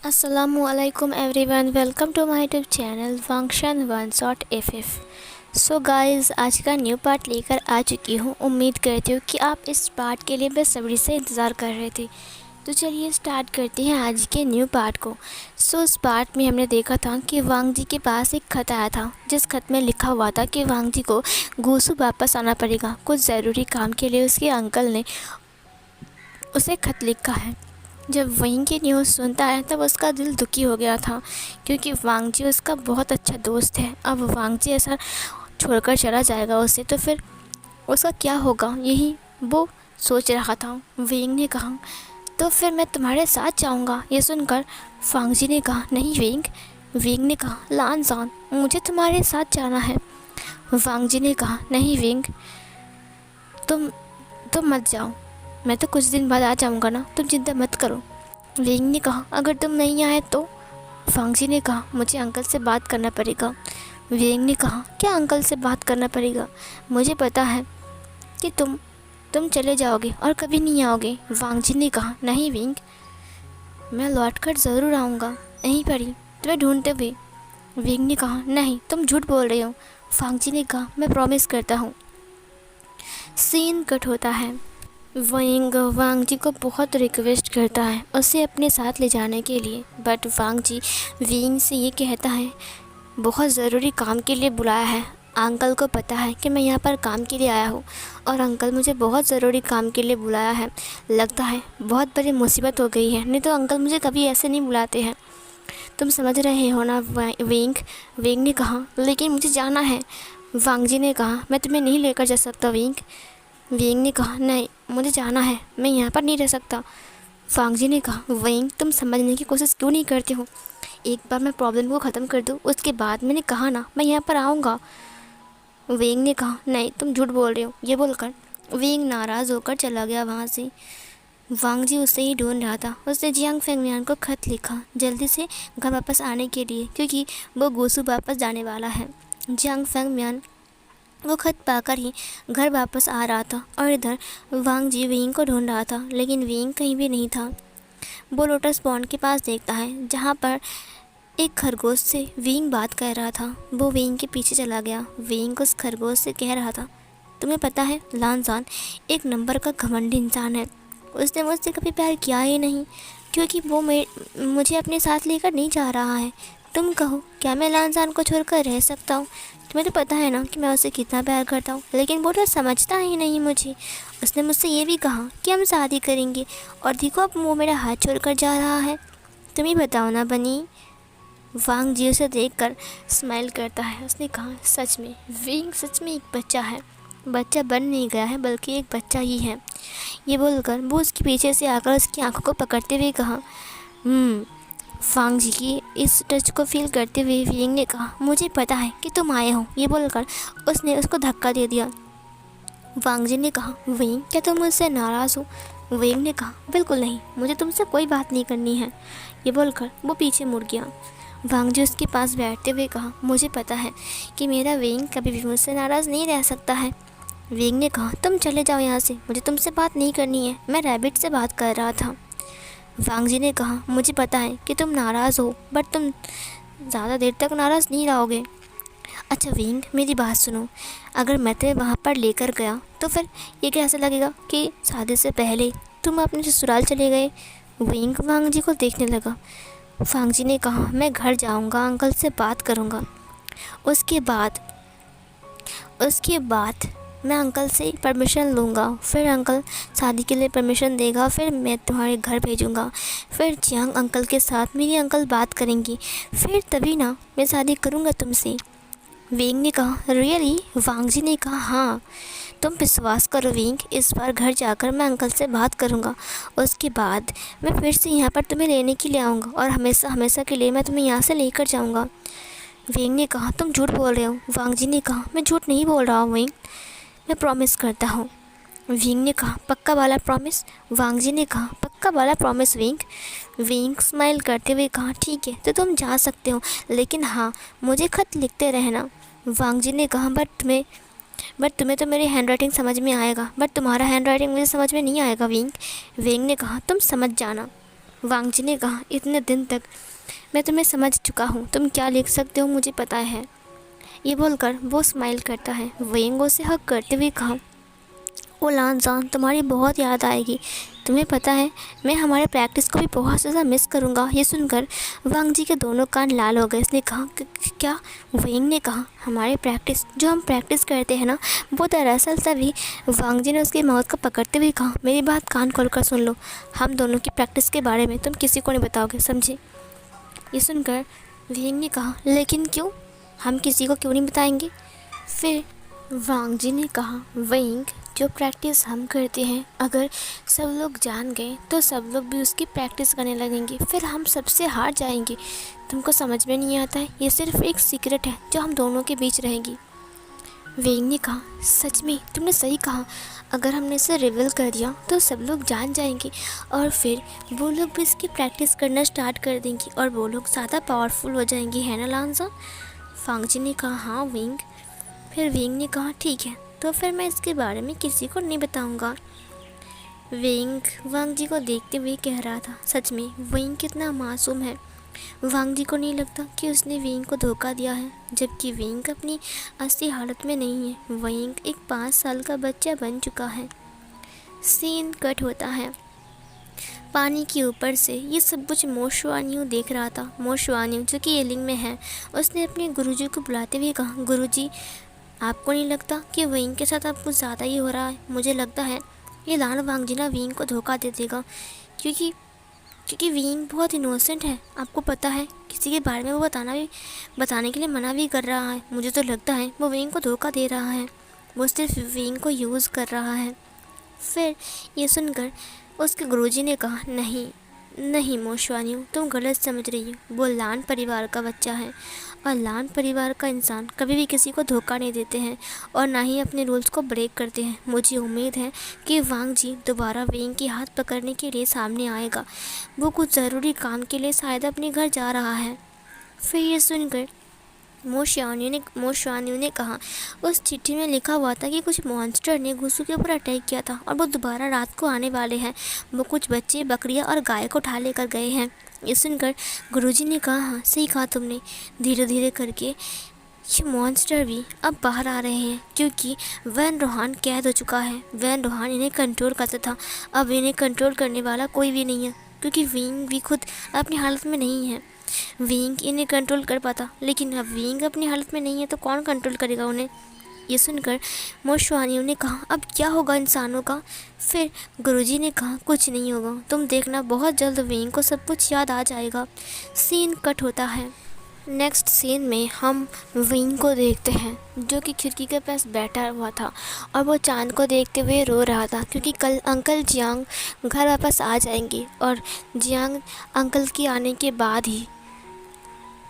Assalamualaikum everyone, welcome to my YouTube channel function one shot F. So guys, आज का new part लेकर आ चुकी हूँ। उम्मीद करती हूँ कि आप इस पार्ट के लिए बेसब्री से इंतज़ार कर रहे थे। तो चलिए स्टार्ट करते हैं आज के न्यू पार्ट को। सो इस पार्ट में हमने देखा था कि वांग जी के पास एक खत आया था, जिस खत में लिखा हुआ था कि वांग जी को गूसू वापस आना पड़ेगा। कुछ ज़रूरी काम के लिए उसके अंकल ने उसे खत लिखा है। जब वहीं की न्यूज़ सुनता है तब उसका दिल दुखी हो गया था, क्योंकि वांग जी उसका बहुत अच्छा दोस्त है। अब वांग जी ऐसा छोड़कर चला जाएगा उसे, तो फिर उसका क्या होगा, यही वो सोच रहा था। वेंग ने कहा, तो फिर मैं तुम्हारे साथ जाऊंगा। ये सुनकर वांग जी ने कहा, नहीं वेंग। वेंग ने कहा, लान जान, मुझे तुम्हारे साथ जाना है। वांग जी ने कहा, नहीं वेंग, तुम तुम मत जाओ, मैं तो कुछ दिन बाद आ जाऊंगा ना, तुम चिंता मत करो। वेंग ने कहा, अगर तुम नहीं आए तो? वांग जी ने कहा, मुझे अंकल से बात करना पड़ेगा। वेंग ने कहा, क्या अंकल से बात करना पड़ेगा? मुझे पता है कि तुम चले जाओगे और कभी नहीं आओगे। वांग जी ने कहा, नहीं वेंग, मैं लौट कर ज़रूर आऊँगा, यहीं पर ही तुम्हें ढूंढते हुए। वेंग ने कहा, नहीं, तुम झूठ बोल रहे हो। वांग जी ने कहा, मैं प्रॉमिस करता हूँ। सीन कट होता है। वेंग वांग जी को बहुत रिक्वेस्ट करता है उसे अपने साथ ले जाने के लिए, बट वांग जी वेंग से ये कहता है, बहुत ज़रूरी काम के लिए बुलाया है। अंकल को पता है कि मैं यहाँ पर काम के लिए आया हूँ और अंकल मुझे बहुत ज़रूरी काम के लिए बुलाया है। लगता है बहुत बड़ी मुसीबत हो गई है, नहीं तो अंकल मुझे कभी ऐसे नहीं बुलाते हैं। तुम समझ रहे हो ना वेंग? वेंग ने कहा, लेकिन मुझे जाना है। वांग जी ने कहा, मैं तुम्हें नहीं लेकर जा सकता वेंग। वेंग ने कहा, नहीं, मुझे जाना है, मैं यहाँ पर नहीं रह सकता। वांग जी ने कहा, वेंग, तुम समझने की कोशिश क्यों नहीं करते हो? एक बार मैं प्रॉब्लम को ख़त्म कर दूँ, उसके बाद मैंने कहा ना मैं यहाँ पर आऊँगा। वेंग ने कहा, नहीं, तुम झूठ बोल रहे हो। ये बोलकर वेंग नाराज़ होकर चला गया वहाँ से। वांग जी उसे ही ढूंढ रहा था। उसने जियांग फेंगमियान को खत लिखा जल्दी से घर वापस आने के लिए, क्योंकि वो गोसू वापस जाने वाला है। जियांग फेंगमियान वो खत पाकर ही घर वापस आ रहा था और इधर वांग जी वेंग को ढूंढ रहा था, लेकिन वेंग कहीं भी नहीं था। वो लोटस पॉन्ड के पास देखता है, जहाँ पर एक खरगोश से वेंग बात कर रहा था। वो वेंग के पीछे चला गया। वेंग उस खरगोश से कह रहा था, तुम्हें पता है लानजान एक नंबर का घमंडी इंसान है। उसने मुझसे कभी प्यार किया ही नहीं, क्योंकि वो मुझे अपने साथ लेकर नहीं जा रहा है। तुम कहो, क्या मैं लानजान को छोड़कर रह सकता हूँ? तुम्हें तो पता है ना कि मैं उसे कितना प्यार करता हूँ, लेकिन वो तो समझता ही नहीं मुझे। उसने मुझसे ये भी कहा कि हम शादी करेंगे, और देखो अब वो मेरा हाथ छोड़कर जा रहा है। तुम ही बताओ ना बनी। वांग जी उसे देखकर स्माइल करता है। उसने कहा, सच में वेंग सच में एक बच्चा है। बच्चा बन नहीं गया है, बल्कि एक बच्चा ही है। ये बोलकर वो उसके पीछे से आकर उसकी आंखों को पकड़ते हुए कहा, वांग जी की इस टच को फील करते हुए वेंग ने कहा, मुझे पता है कि तुम आए हो। ये बोलकर उसने उसको धक्का दे दिया। वांग जी ने कहा, वेंग, क्या तुम मुझसे नाराज़ हो? वेंग ने कहा, बिल्कुल नहीं, मुझे तुमसे कोई बात नहीं करनी है। ये बोलकर वो पीछे मुड़ गया। वांग जी उसके पास बैठते हुए कहा, मुझे पता है कि मेरा वेंग कभी भी मुझसे नाराज़ नहीं रह सकता है। वेंग ने कहा, तुम चले जाओ यहाँ से, मुझे तुमसे बात नहीं करनी है, मैं रैबिट से बात कर रहा था। वांग जी ने कहा, मुझे पता है कि तुम नाराज़ हो, बट तुम ज़्यादा देर तक नाराज़ नहीं रहोगे। अच्छा वेंग, मेरी बात सुनो, अगर मैं तुम्हें वहाँ पर लेकर गया तो फिर ये कैसा लगेगा कि शादी से पहले तुम अपने ससुराल चले गए? वेंग वांग जी को देखने लगा। वांग जी ने कहा, मैं घर जाऊँगा, अंकल से बात करूँगा, उसके बाद मैं अंकल से परमिशन लूँगा, फिर अंकल शादी के लिए परमिशन देगा, फिर मैं तुम्हारे घर भेजूँगा, फिर जियांग अंकल के साथ मेरी अंकल बात करेंगी, फिर तभी ना मैं शादी करूँगा तुमसे। वेंग ने कहा, रियली? वांग जी ने कहा, हाँ, तुम विश्वास करो वेंग, इस बार घर जाकर मैं अंकल से बात करूँगा, उसके बाद मैं फिर से यहाँ पर तुम्हें लेने के लिए आऊँगा और हमेशा हमेशा के लिए मैं तुम्हें यहाँ से लेकर जाऊँगा। वेंग ने कहा, तुम झूठ बोल रहे हो। वांग जी ने कहा, मैं झूठ नहीं बोल रहा हूँ वेंग, मैं प्रॉमिस करता हूँ। वेंग ने कहा, पक्का वाला प्रॉमिस? वांग जी ने कहा, पक्का वाला प्रॉमिस वेंग। वेंग स्माइल करते हुए कहा, ठीक है, तो तुम जा सकते हो, लेकिन हाँ, मुझे खत लिखते रहना। वांग जी ने कहा, बट तुम्हें तो मेरी हैंड राइटिंग समझ में आएगा, बट तुम्हारा हैंड राइटिंग मुझे समझ में नहीं आएगा वेंग। वेंग ने कहा, तुम समझ जाना। वांग जी ने कहा, इतने दिन तक मैं तुम्हें समझ चुका हूँ, तुम क्या लिख सकते हो मुझे पता है। ये बोलकर वो स्माइल करता है। वेंग उसे हक करते हुए कहा, ओ लानजान, तुम्हारी बहुत याद आएगी। तुम्हें पता है मैं हमारे प्रैक्टिस को भी बहुत ज़्यादा मिस करूँगा। ये सुनकर वांग जी के दोनों कान लाल हो गए। उसने कहा, क्या? वेंग ने कहा, हमारे प्रैक्टिस, जो हम प्रैक्टिस करते हैं ना, वो दरअसल तभी। वांग जी ने उसकी माउथ को पकड़ते हुए कहा, मेरी बात कान खोलकर सुन लो, हम दोनों की प्रैक्टिस के बारे में तुम किसी को नहीं बताओगे, समझे? ये सुनकर वेंग ने कहा, लेकिन क्यों? हम किसी को क्यों नहीं बताएंगे? फिर वांग जी ने कहा, वेंग, जो प्रैक्टिस हम करते हैं अगर सब लोग जान गए तो सब लोग भी उसकी प्रैक्टिस करने लगेंगे, फिर हम सबसे हार जाएंगे। तुमको समझ में नहीं आता है? ये सिर्फ एक सीक्रेट है जो हम दोनों के बीच रहेगी। वेंग ने कहा, सच में तुमने सही कहा, अगर हमने इसे रिवील कर दिया तो सब लोग जान जाएंगे और फिर वो लोग भी इसकी प्रैक्टिस करना स्टार्ट कर देंगे और वो लोग ज़्यादा पावरफुल हो जाएंगे, है ना लांजा? वांग जी ने कहा, हाँ वेंग। फिर वेंग ने कहा, ठीक है, तो फिर मैं इसके बारे में किसी को नहीं बताऊंगा। वेंग वांग जी को देखते हुए कह रहा था, सच में वेंग कितना मासूम है। वांग जी को नहीं लगता कि उसने वेंग को धोखा दिया है, जबकि वेंग अपनी असली हालत में नहीं है। वेंग एक 5 साल का बच्चा बन चुका है। सीन कट होता है। पानी के ऊपर से ये सब कुछ मोशवानियों देख रहा था। मोशवानियों जो कि येलिंग में है, उसने अपने गुरुजी को बुलाते हुए कहा, गुरुजी, आपको नहीं लगता कि वेंग के साथ अब कुछ ज़्यादा ही हो रहा है? मुझे लगता है ये लान वांग जी ना वेंग को धोखा दे देगा, क्योंकि वेंग बहुत इनोसेंट है। आपको पता है, किसी के बारे में वो बताने के लिए मना भी कर रहा है। मुझे तो लगता है वो वेंग को धोखा दे रहा है, वो सिर्फ वेंग को यूज़ कर रहा है। फिर ये सुनकर उसके गुरुजी ने कहा, नहीं नहीं मोशवानियों, तुम गलत समझ रही हो। वो लान परिवार का बच्चा है और लान परिवार का इंसान कभी भी किसी को धोखा नहीं देते हैं और ना ही अपने रूल्स को ब्रेक करते हैं। मुझे उम्मीद है कि वांग जी दोबारा वेंग के हाथ पकड़ने के लिए सामने आएगा। वो कुछ ज़रूरी काम के लिए शायद अपने घर जा रहा है। फिर ये सुनकर मोशवानियों ने कहा, उस चिट्ठी में लिखा हुआ था कि कुछ मॉन्स्टर ने घुसू के ऊपर अटैक किया था और वो दोबारा रात को आने वाले हैं। वो कुछ बच्चे, बकरियां और गाय को उठा लेकर गए हैं। ये सुनकर गुरुजी ने कहा, हाँ सही कहा तुमने। धीरे धीरे करके ये मॉन्स्टर भी अब बाहर आ रहे हैं, क्योंकि वैन रोहान कैद हो चुका है। वैन रोहान इन्हें कंट्रोल करता था, अब इन्हें कंट्रोल करने वाला कोई भी नहीं है, क्योंकि वेंग भी खुद अपनी हालत में नहीं है। वेंग इन्हें कंट्रोल कर पाता, लेकिन अब वेंग अपनी हालत में नहीं है तो कौन कंट्रोल करेगा उन्हें? ये सुनकर मोशवानियों ने कहा, अब क्या होगा इंसानों का? फिर गुरुजी ने कहा, कुछ नहीं होगा, तुम देखना, बहुत जल्द वेंग को सब कुछ याद आ जाएगा। सीन कट होता है। नेक्स्ट सीन में हम वेंग को देखते हैं, जो कि खिड़की के पास बैठा हुआ था और वो चांद को देखते हुए रो रहा था, क्योंकि कल अंकल जियांग घर वापस आ जाएंगे और जियांग अंकल के आने के बाद ही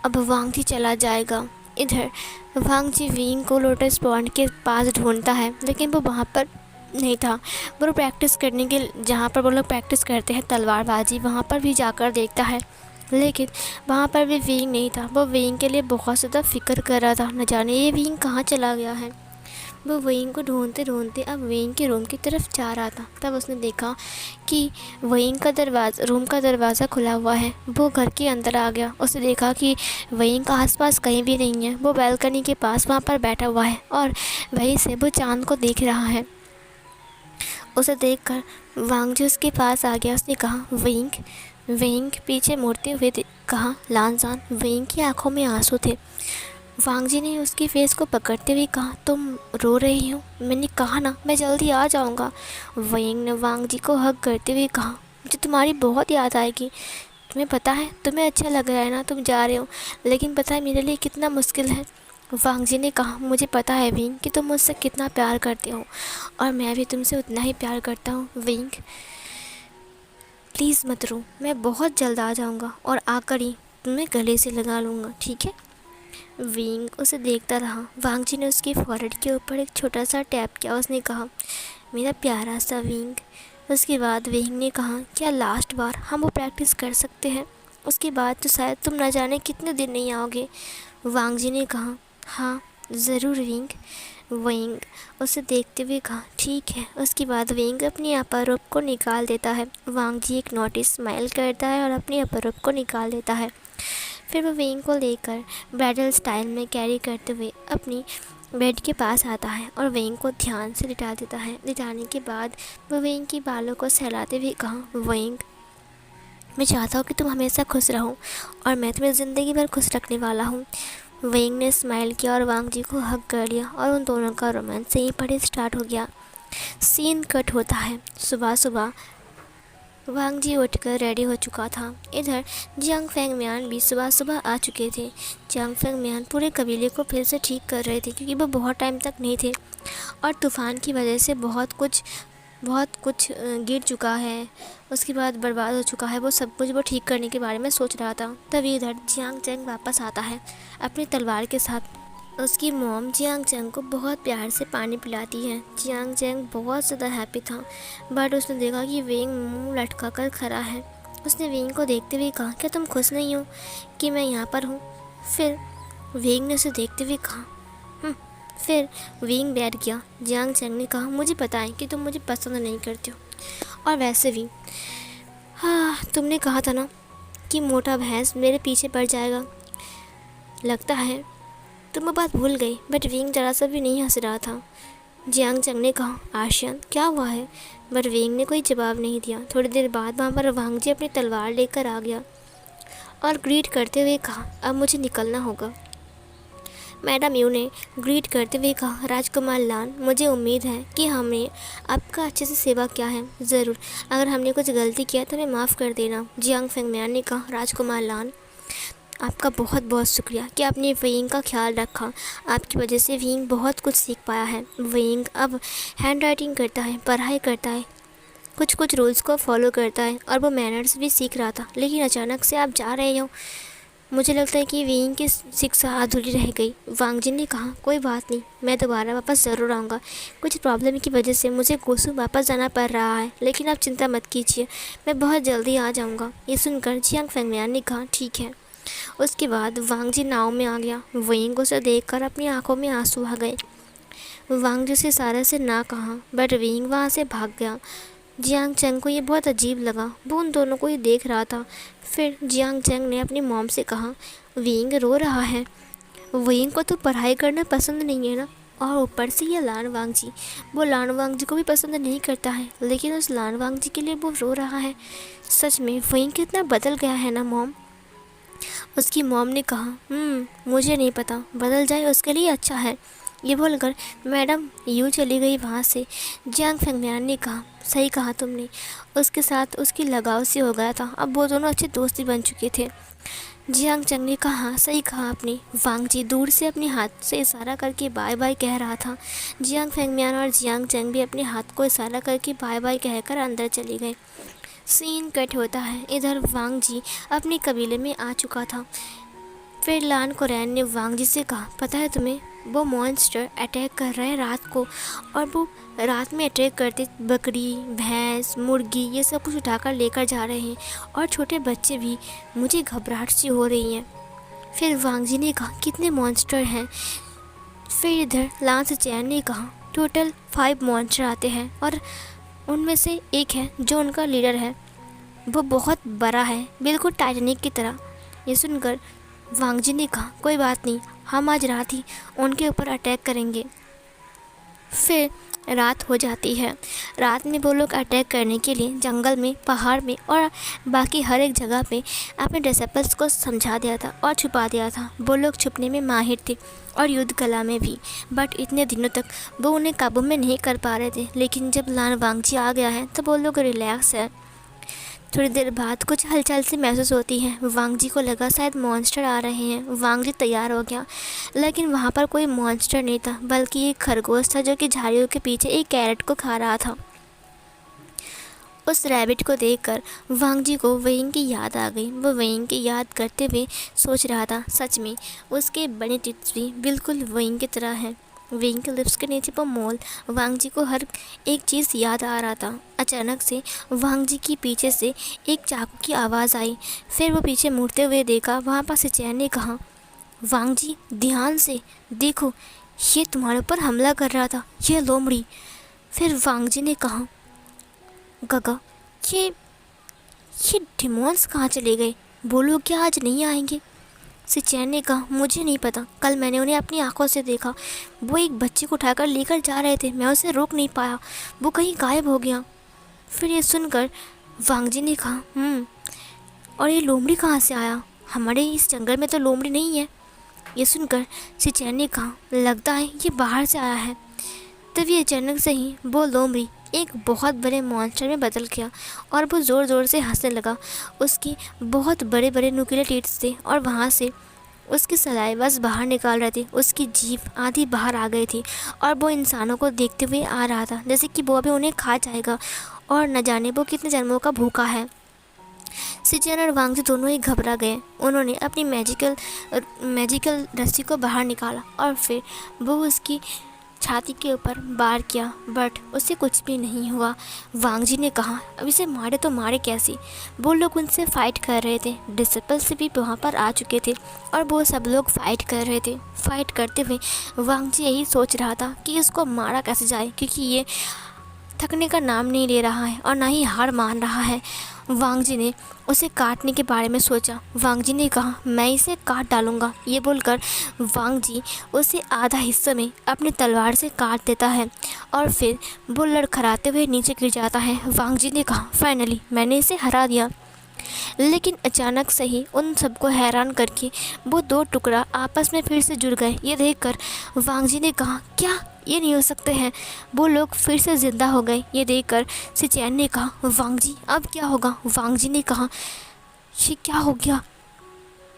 अब वांग जी चला जाएगा। इधर वांग जी वेंग को लोटस पॉन्ड के पास ढूंढता है, लेकिन वो वहाँ पर नहीं था। वो प्रैक्टिस करने के, जहाँ पर वो लोग प्रैक्टिस करते हैं तलवारबाजी, वहाँ पर भी जाकर देखता है, लेकिन वहाँ पर भी वेंग नहीं था। वो वेंग के लिए बहुत ज़्यादा फिक्र कर रहा था, न जाने ये वेंग कहाँ चला गया है। वो वेंग को ढूंढते ढूंढते अब वेंग के रूम की तरफ जा रहा था, तब उसने देखा कि वेंग का रूम का दरवाज़ा खुला हुआ है। वो घर के अंदर आ गया। उसने देखा कि वेंग का आसपास कहीं भी नहीं है। वो बैल्कनी के पास वहाँ पर बैठा हुआ है और वहीं से वो चांद को देख रहा है। उसे देखकर वांग जी उसके पास आ गया। उसने कहा, वेंग पीछे मुड़ते हुए कहा, लानजान। वेंग की आंखों में आंसू थे। वांग जी ने उसकी फेस को पकड़ते हुए कहा, तुम रो रही हो? मैंने कहा ना, मैं जल्दी आ जाऊंगा। वेंग ने वांग जी को हग करते हुए कहा, मुझे तुम्हारी बहुत याद आएगी। तुम्हें पता है, तुम्हें अच्छा लग रहा है ना, तुम जा रहे हो, लेकिन पता है मेरे लिए कितना मुश्किल है। वांग जी ने कहा, मुझे पता है वेंग कि तुम मुझसे कितना प्यार करते हो और मैं भी तुमसे उतना ही प्यार करता हूँ। वेंग प्लीज़ मत रो, मैं बहुत जल्द आ जाऊँगा और आकर ही तुम्हें गले से लगा लूँगा, ठीक है? वेंग उसे देखता रहा। वांग जी ने उसकी फॉरहेड के ऊपर एक छोटा सा टैप किया। उसने कहा, मेरा प्यारा सा वेंग। उसके बाद वेंग ने कहा, क्या लास्ट बार हम वो प्रैक्टिस कर सकते हैं? उसके बाद तो शायद तुम न जाने कितने दिन नहीं आओगे। वांग जी ने कहा, हाँ ज़रूर विंग। विंग उसे देखते हुए कहा, ठीक है। उसके बाद विंग अपनी अपर रोप को निकाल देता है। वांग जी एक नोटिस स्माइल करता है और अपनी अपर रोप को निकाल देता है। फिर वो विंग को लेकर ब्राइडल स्टाइल में कैरी करते हुए अपनी बेड के पास आता है और विंग को ध्यान से लिटा देता है। लिटाने के बाद वो विंग की बालों को सहलाते हुए कहा, विंग, मैं चाहता हूँ कि तुम हमेशा खुश रहो और मैं तुम्हें ज़िंदगी भर खुश रखने वाला हूँ। विंग ने स्माइल किया और वांग जी को हग कर लिया और उन दोनों का रोमांस यहीं पर ही स्टार्ट हो गया। सीन कट होता है। सुबह सुबह वांग जी उठकर रेडी हो चुका था। इधर जियांग फेंग मियान भी सुबह सुबह आ चुके थे। जियांग फेंग मियान पूरे कबीले को फिर से ठीक कर रहे थे क्योंकि वो बहुत टाइम तक नहीं थे और तूफ़ान की वजह से बहुत कुछ गिर चुका है, उसके बाद बर्बाद हो चुका है। वो सब कुछ वो ठीक करने के बारे में सोच रहा था। तभी इधर जियांग चैंग वापस आता है अपनी तलवार के साथ। उसकी मॉम जियांग चैंग को बहुत प्यार से पानी पिलाती है। जियांग चैंग बहुत ज़्यादा हैप्पी था, बट उसने देखा कि विंग मुंह लटका कर खड़ा है। उसने विंग को देखते हुए कहा, क्या तुम खुश नहीं हो कि मैं यहाँ पर हूँ? फिर विंग ने उसे देखते हुए कहा, फिर विंग बैठ गया। जियांग चैंग ने कहा, मुझे पता है कि तुम मुझे पसंद नहीं करते हो, और वैसे भी तुमने कहा था ना कि मोटा भैंस मेरे पीछे पड़ जाएगा। लगता है तुम वो बात भूल गई। बट विंग ज़रा सा भी नहीं हंस रहा था। जियांग चैंग ने कहा, आशियान क्या हुआ है? बट विंग ने कोई जवाब नहीं दिया। थोड़ी देर बाद वहाँ पर वांग जी अपनी तलवार लेकर आ गया और ग्रीट करते हुए कहा, अब मुझे निकलना होगा। मैडम यू ने ग्रीट करते हुए कहा, राजकुमार लान, मुझे उम्मीद है कि हमने आपका अच्छे से सेवा किया है। ज़रूर, अगर हमने कुछ गलती किया तो हमें माफ़ कर देना। जियांग फेंग मियान ने कहा, राजकुमार लान, आपका बहुत बहुत शुक्रिया कि आपने विंग का ख्याल रखा। आपकी वजह से विंग बहुत कुछ सीख पाया है। विंग अब हैंड राइटिंग करता है, पढ़ाई करता है, कुछ कुछ रूल्स को फॉलो करता है और वो मैनर्स भी सीख रहा था। लेकिन अचानक से आप जा रहे हो, मुझे लगता है कि विंग की शिक्षा अधूरी रह गई। वांग जी ने कहा, कोई बात नहीं, मैं दोबारा वापस ज़रूर आऊँगा। कुछ प्रॉब्लम की वजह से मुझे गोसू वापस जाना पड़ रहा है, लेकिन आप चिंता मत कीजिए, मैं बहुत जल्दी आ जाऊँगा। ये सुनकर जियांग फेंग मियान ने कहा, ठीक है। उसके बाद वांग जी नाव में आ गया। विंग उसे देखकर अपनी आंखों में आंसू आ गए। वांग जी से इशारे से ना कहा, बट विंग वहाँ से भाग गया। जियांग चैंग को ये बहुत अजीब लगा। वो उन दोनों को ही देख रहा था। फिर जियांग चैंग ने अपनी मॉम से कहा, विंग रो रहा है। विंग को तो पढ़ाई करना पसंद नहीं है ना, और ऊपर से ये लान वांग जी, वो लान वांग जी को भी पसंद नहीं करता है, लेकिन उस लान वांग जी के लिए वो रो रहा है। सच में विंग कितना बदल गया है ना मॉम। उसकी मॉम ने कहा, मुझे नहीं पता, बदल जाए उसके लिए अच्छा है। ये बोलकर मैडम यूँ चली गई वहाँ से। जियांग फेंग मियान ने कहा, सही कहा तुमने, उसके साथ उसकी लगाव सी हो गया था। अब वो दोनों अच्छे दोस्ती बन चुके थे। जियांग चैंग ने कहा, हाँ सही कहा आपने। वांग जी दूर से अपने हाथ से इशारा करके बाय बाय कह रहा था। जियांग फेंग मियान और जियांग चैंग भी अपने हाथ को इशारा करके बाय बाय कहकर अंदर चले गए। सीन कट होता है। इधर वांग जी अपने कबीले में आ चुका था। फिर लान कोरैन ने वांग जी से कहा, पता है तुम्हें, वो मॉन्स्टर अटैक कर रहे हैं रात को, और वो रात में अटैक करते बकरी, भैंस, मुर्गी ये सब कुछ उठाकर लेकर जा रहे हैं, और छोटे बच्चे भी। मुझे घबराहट सी हो रही है। फिर वांग जी ने कहा, कितने मॉन्स्टर हैं? फिर इधर लान से चैन ने कहा, टोटल 5 मॉन्स्टर आते हैं, और उनमें से एक है जो उनका लीडर है, वो बहुत बड़ा है, बिल्कुल टाइटैनिक की तरह। ये सुनकर वांग जी ने कहा, कोई बात नहीं, हम आज रात ही उनके ऊपर अटैक करेंगे। फिर रात हो जाती है। रात में वो लोग अटैक करने के लिए जंगल में, पहाड़ में और बाकी हर एक जगह पे अपने डिसेबल्स को समझा दिया था और छुपा दिया था। वो लोग छुपने में माहिर थे और युद्ध कला में भी, बट इतने दिनों तक वो उन्हें काबू में नहीं कर पा रहे थे। लेकिन जब लान वांग जी आ गया है तो वो लोग रिलैक्स है। थोड़ी देर बाद कुछ हलचल सी महसूस होती है। वांग जी को लगा शायद मॉन्स्टर आ रहे हैं। वांग जी तैयार हो गया, लेकिन वहाँ पर कोई मॉन्स्टर नहीं था, बल्कि एक खरगोश था जो कि झाड़ियों के पीछे एक कैरेट को खा रहा था। उस रैबिट को देखकर वांग जी को विंग की याद आ गई। वो विंग की याद करते हुए सोच रहा था, सच में उसके बने तितली बिल्कुल विंग की तरह है। विंग के लिप्स के नीचे पर मोल। वांग जी को हर एक चीज़ याद आ रहा था। अचानक से वांग जी की पीछे से एक चाकू की आवाज़ आई। फिर वो पीछे मुड़ते हुए देखा, वहाँ पर सिचैन ने कहा, वांग जी ध्यान से देखो, ये तुम्हारे ऊपर हमला कर रहा था, ये लोमड़ी। फिर वांग जी ने कहा, गगा ये डिमोन्स कहाँ चले गए? बोलो क्या आज नहीं आएंगे? सिचैन ने कहा, मुझे नहीं पता, कल मैंने उन्हें अपनी आंखों से देखा। वो एक बच्चे को उठाकर लेकर जा रहे थे, मैं उसे रोक नहीं पाया, वो कहीं गायब हो गया। फिर ये सुनकर वांग जी ने कहा, और ये लोमड़ी कहाँ से आया? हमारे इस जंगल में तो लोमड़ी नहीं है। ये सुनकर सिचैन ने कहा, लगता है ये बाहर से आया है। तभी अचानक से ही वो लोमड़ी एक बहुत बड़े मॉन्स्टर में बदल गया और वो ज़ोर ज़ोर से हंसने लगा। उसके बहुत बड़े बड़े नुकीले टीथ थे और वहाँ से उसकी सलाइवा बाहर निकाल रही थी, उसकी जीभ आधी बाहर आ गई थी और वो इंसानों को देखते हुए आ रहा था जैसे कि वो अभी उन्हें खा जाएगा और न जाने वो कितने जन्मों का भूखा है। सिचैन और वांग जी दोनों ही घबरा गए। उन्होंने अपनी मैजिकल रस्सी को बाहर निकाला और फिर वो उसकी छाती के ऊपर वार किया, बट उससे कुछ भी नहीं हुआ। वांग जी ने कहा, अब इसे मारे तो मारे कैसे? वो लोग उनसे फ़ाइट कर रहे थे, डिसिपल्स भी वहाँ पर आ चुके थे और वो सब लोग फ़ाइट कर रहे थे। फ़ाइट करते हुए वांग जी यही सोच रहा था कि इसको मारा कैसे जाए, क्योंकि ये थकने का नाम नहीं ले रहा है और ना ही हार मान रहा है। वांग जी ने उसे काटने के बारे में सोचा। वांग जी ने कहा, मैं इसे काट डालूंगा। ये बोलकर वांग जी उसे आधा हिस्से में अपनी तलवार से काट देता है और फिर वो लड़खड़ाते हुए नीचे गिर जाता है। वांग जी ने कहा, फाइनली मैंने इसे हरा दिया। लेकिन अचानक से ही उन सबको हैरान करके वो दो टुकड़ा आपस में फिर से जुड़ गए। ये देखकर वांग जी ने कहा, क्या ये नहीं हो सकते हैं? वो लोग फिर से ज़िंदा हो गए। ये देखकर सिचैन ने कहा, वांग जी अब क्या होगा? वांग जी ने कहा, ये क्या हो गया,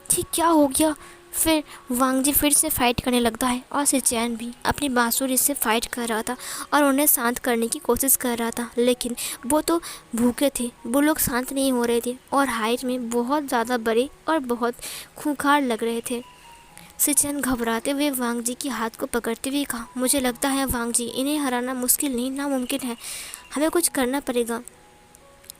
ये क्या हो गया? फिर वांग जी फिर से फ़ाइट करने लगता है और सिचैन भी अपनी बांसुरी से फ़ाइट कर रहा था और उन्हें शांत करने की कोशिश कर रहा था, लेकिन वो तो भूखे थे, वो लोग शांत नहीं हो रहे थे और हाइट में बहुत ज़्यादा बड़े और बहुत खूंखार लग रहे थे। सिचैन घबराते हुए वांग जी के हाथ को पकड़ते हुए कहा, मुझे लगता है वांग जी, इन्हें हराना मुश्किल नहीं नामुमकिन है, हमें कुछ करना पड़ेगा।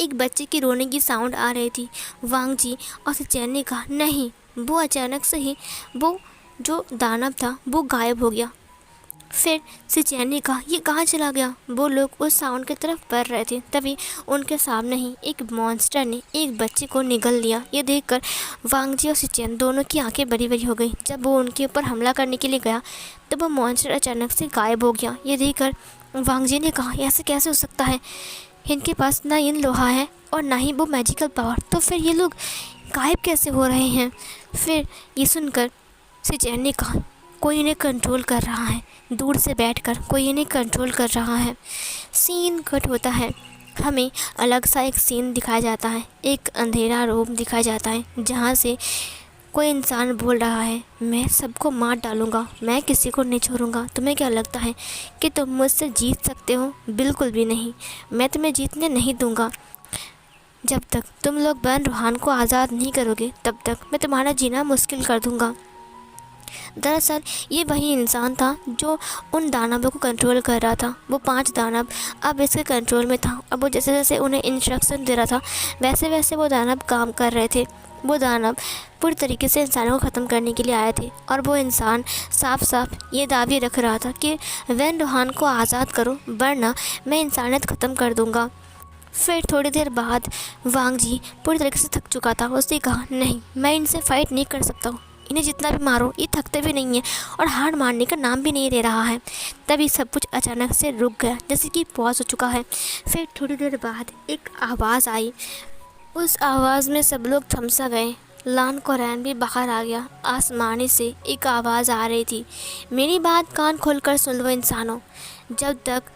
एक बच्चे की रोने की साउंड आ रही थी। वांग जी और सिचैन ने कहा, नहीं। वो अचानक से ही वो जो दानव था वो गायब हो गया। फिर सिचैन ने कहा, ये कहाँ चला गया? वो लोग उस साउंड की तरफ बढ़ रहे थे, तभी उनके सामने ही एक मॉन्स्टर ने एक बच्चे को निगल लिया। ये देखकर वांग जी और सिचैन दोनों की आंखें बड़ी बड़ी हो गई। जब वो उनके ऊपर हमला करने के लिए गया तो वो मॉन्स्टर अचानक से गायब हो गया। ये देखकर वांग जी ने कहा, ऐसे कैसे हो सकता है? इनके पास ना इन लोहा है और ना ही वो मैजिकल पावर, तो फिर ये लोग गायब कैसे हो रहे हैं? फिर ये सुनकर सिचैन ने कहा, कोई इन्हें कंट्रोल कर रहा है, दूर से बैठकर कोई इन्हें कंट्रोल कर रहा है। सीन कट होता है, हमें अलग सा एक सीन दिखाया जाता है। एक अंधेरा रूम दिखाया जाता है जहाँ से कोई इंसान बोल रहा है, मैं सबको मार डालूंगा, मैं किसी को नहीं छोड़ूंगा। तुम्हें क्या लगता है कि तुम मुझसे जीत सकते हो? बिल्कुल भी नहीं, मैं तुम्हें जीतने नहीं दूंगा। जब तक तुम लोग बन रूहान को आज़ाद नहीं करोगे तब तक मैं तुम्हारा जीना मुश्किल कर दूंगा। दरअसल ये वही इंसान था जो उन दानवों को कंट्रोल कर रहा था। वो 5 दानव अब इसके कंट्रोल में था। अब वो जैसे जैसे उन्हें इंस्ट्रक्शन दे रहा था वैसे वैसे वो दानव काम कर रहे थे। वो दानव पूरी तरीके से इंसानों को ख़त्म करने के लिए आए थे और वो इंसान साफ साफ ये दावे रख रहा था कि वैन रूहान को आज़ाद करो वरना मैं इंसानियत ख़त्म कर दूँगा। फिर थोड़ी देर बाद वांग जी पूरी तरीके से थक चुका था। उसने कहा, नहीं, मैं इनसे फ़ाइट नहीं कर सकता हूँ, इन्हें जितना भी मारो ये थकते भी नहीं हैं और हार मारने का नाम भी नहीं ले रहा है। तभी सब कुछ अचानक से रुक गया, जैसे कि पॉज हो चुका है। फिर थोड़ी देर बाद एक आवाज़ आई। उस आवाज़ में सब लोग थम सा गए। लान कोरैन भी बाहर आ गया। आसमानी से एक आवाज़ आ रही थी, मेरी बात कान खोलकर सुन लो इंसानों, जब तक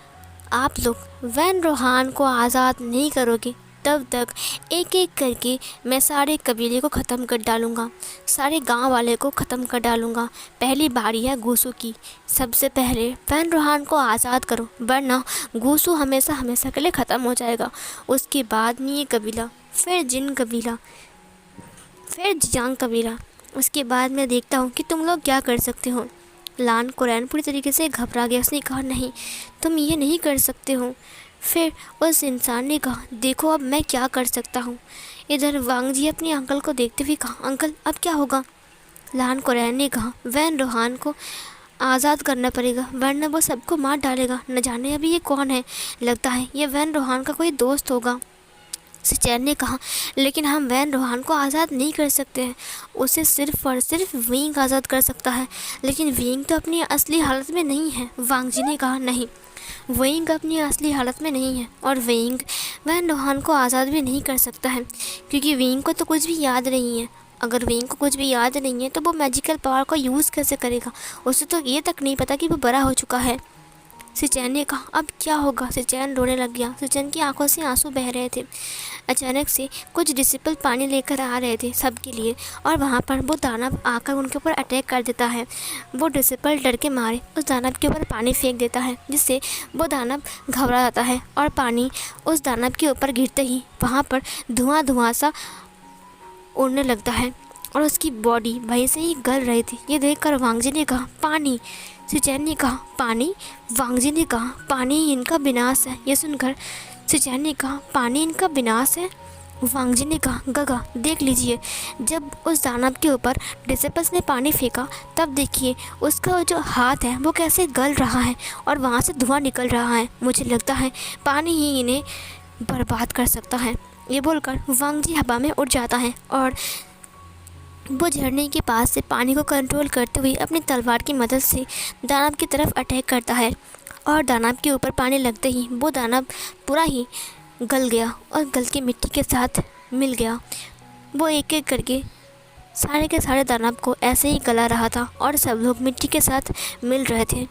आप लोग वैन रूहान को आज़ाद नहीं करोगे तब तक एक एक करके मैं सारे कबीले को ख़त्म कर डालूँगा, सारे गांव वाले को ख़त्म कर डालूँगा। पहली बारी है गूसू की। सबसे पहले वैन रूहान को आज़ाद करो वरना गूसू हमेशा हमेशा के लिए ख़त्म हो जाएगा। उसके बाद में ये कबीला, फिर जिन कबीला, फिर जियांग कबीला। उसके बाद मैं देखता हूँ कि तुम लोग क्या कर सकते हो। लान कोरैन पूरी तरीके से घबरा गया। उसने कहा, नहीं, तुम ये नहीं कर सकते हो। फिर उस इंसान ने कहा, देखो अब मैं क्या कर सकता हूँ। इधर वांग जी अपने अंकल को देखते हुए कहा, अंकल अब क्या होगा? लान कुरैन ने कहा, वैन रोहान को आज़ाद करना पड़ेगा वरना वो सबको मार डालेगा। न जाने अभी ये कौन है, लगता है ये वैन रोहान का कोई दोस्त होगा। सिचैन ने कहा, लेकिन हम वैन रोहान को आज़ाद नहीं कर सकते हैं, उसे सिर्फ और सिर्फ विंग आज़ाद कर सकता है। लेकिन विंग तो अपनी असली हालत में नहीं है। वांग जी ने कहा, नहीं, विंग अपनी असली हालत में नहीं है और विंग वैन रोहान को आज़ाद भी नहीं कर सकता है, क्योंकि विंग को तो कुछ भी याद नहीं है। अगर विंग को कुछ भी याद नहीं है तो वो मैजिकल पावर का यूज़ कैसे करेगा? उसे तो ये तक नहीं पता कि वो बड़ा हो चुका है। सिचैन ने कहा, अब क्या होगा? सिचैन रोने लग गया। सिचैन की आंखों से आंसू बह रहे थे। अचानक से कुछ डिसिपल पानी लेकर आ रहे थे सबके लिए, और वहाँ पर वो दानव आकर उनके ऊपर अटैक कर देता है। वो डिसिपल डर के मारे उस दानव के ऊपर पानी फेंक देता है, जिससे वो दानव घबरा जाता है और पानी उस दानव के ऊपर गिरते ही वहाँ पर धुआं धुआं सा उड़ने लगता है और उसकी बॉडी वहीं से ही गल रही थी। ये देखकर वांग जी ने कहा, पानी। सिचैन ने कहा, पानी? वांग जी ने कहा, पानी ही इनका विनाश है। ये सुनकर सिचैन ने कहा, पानी इनका विनाश है? वांग जी ने कहा, गगा देख लीजिए, जब उस दानव के ऊपर डिसिपल्स ने पानी फेंका तब देखिए उसका जो हाथ है वो कैसे गल रहा है और वहाँ से धुआं निकल रहा है। मुझे लगता है पानी ही इन्हें बर्बाद कर सकता है। ये बोलकर वांग जी हवा में उड़ जाता है और वो झरने के पास से पानी को कंट्रोल करते हुए अपनी तलवार की मदद से दानव की तरफ अटैक करता है और दानव के ऊपर पानी लगते ही वो दानव पूरा ही गल गया और गल के मिट्टी के साथ मिल गया। वो एक एक करके सारे के सारे दानव को ऐसे ही गला रहा था और सब लोग मिट्टी के साथ मिल रहे थे।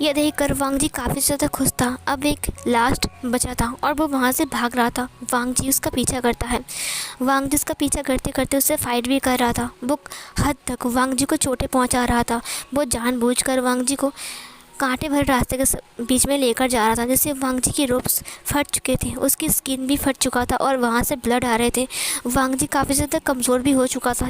यह देखकर वांग जी काफ़ी ज़्यादा खुश था। अब एक लास्ट बचा था और वो वहाँ से भाग रहा था। वांग जी उसका पीछा करता है। वांग जी उसका पीछा करते करते उससे फाइट भी कर रहा था। वो हद तक वांग जी को चोटें पहुँचा रहा था। वो जानबूझकर वांग जी को कांटे भरे रास्ते के बीच में लेकर जा रहा था, जिससे वांग जी के रोप्स फट चुके थे, उसकी स्किन भी फट चुका था और वहाँ से ब्लड आ रहे थे। वांग जी काफ़ी ज़्यादा कमज़ोर भी हो चुका था।